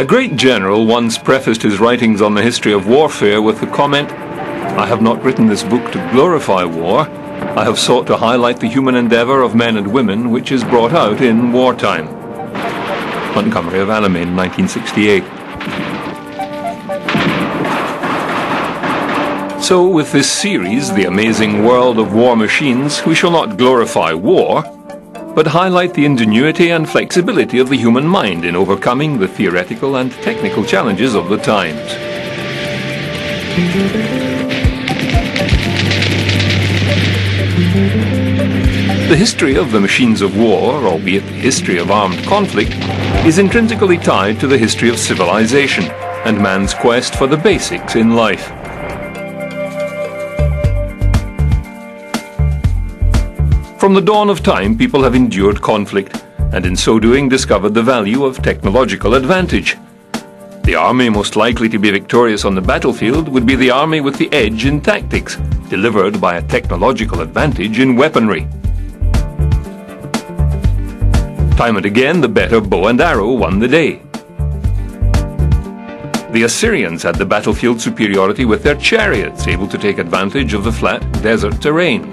A great general once prefaced his writings on the history of warfare with the comment, "I have not written this book to glorify war. I have sought to highlight the human endeavor of men and women which is brought out in wartime." Montgomery of Alamein, 1968. So with this series, The Amazing World of War Machines, we shall not glorify war, but highlight the ingenuity and flexibility of the human mind in overcoming the theoretical and technical challenges of the times. The history of the machines of war, albeit the history of armed conflict, is intrinsically tied to the history of civilization and man's quest for the basics in life. From the dawn of time, people have endured conflict, and in so doing discovered the value of technological advantage. The army most likely to be victorious on the battlefield would be the army with the edge in tactics, delivered by a technological advantage in weaponry. Time and again, the better bow and arrow won the day. The Assyrians had the battlefield superiority with their chariots, able to take advantage of the flat desert terrain.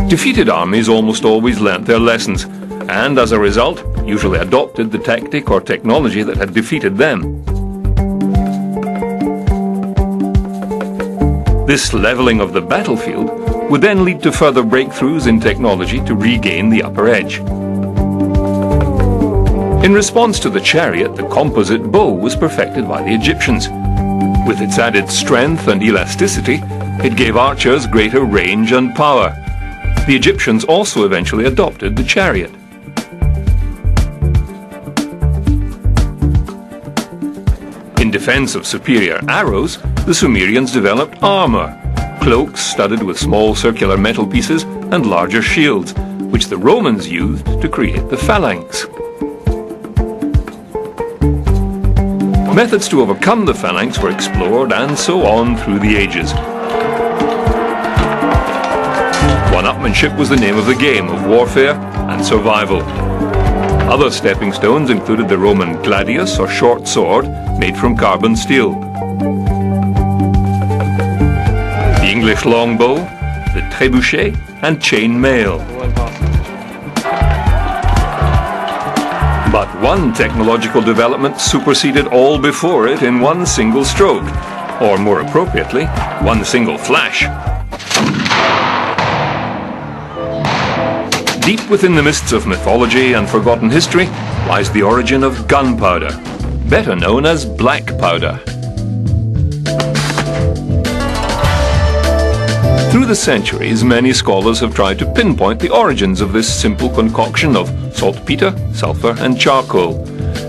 Defeated armies almost always learnt their lessons, and as a result, usually adopted the tactic or technology that had defeated them. This leveling of the battlefield would then lead to further breakthroughs in technology to regain the upper edge. In response to the chariot, the composite bow was perfected by the Egyptians. With its added strength and elasticity, it gave archers greater range and power. The Egyptians also eventually adopted the chariot. In defense of superior arrows, the Sumerians developed armor, cloaks studded with small circular metal pieces and larger shields, which the Romans used to create the phalanx. Methods to overcome the phalanx were explored, and so on through the ages. One-upmanship was the name of the game of warfare and survival. Other stepping stones included the Roman gladius, or short sword, made from carbon steel, the English longbow, the trebuchet, and chain mail. But one technological development superseded all before it in one single stroke, or more appropriately, one single flash. Deep within the mists of mythology and forgotten history lies the origin of gunpowder, better known as black powder. Through the centuries, many scholars have tried to pinpoint the origins of this simple concoction of saltpeter, sulfur, and charcoal.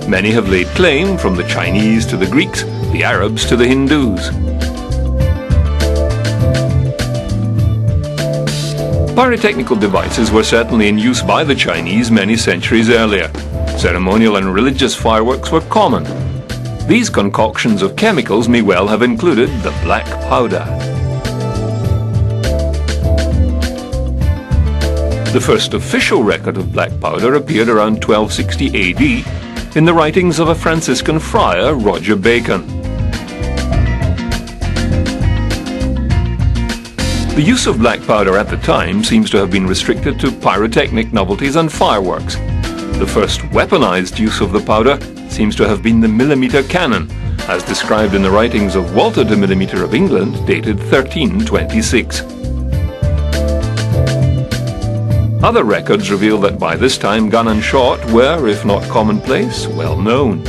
Many have laid claim, from the Chinese to the Greeks, the Arabs to the Hindus. Pyrotechnical devices were certainly in use by the Chinese many centuries earlier. Ceremonial and religious fireworks were common. These concoctions of chemicals may well have included the black powder. The first official record of black powder appeared around 1260 AD in the writings of a Franciscan friar, Roger Bacon. The use of black powder at the time seems to have been restricted to pyrotechnic novelties and fireworks. The first weaponized use of the powder seems to have been the millimeter cannon, as described in the writings of Walter de Millimeter of England, dated 1326. Other records reveal that by this time gun and shot were, if not commonplace, well known.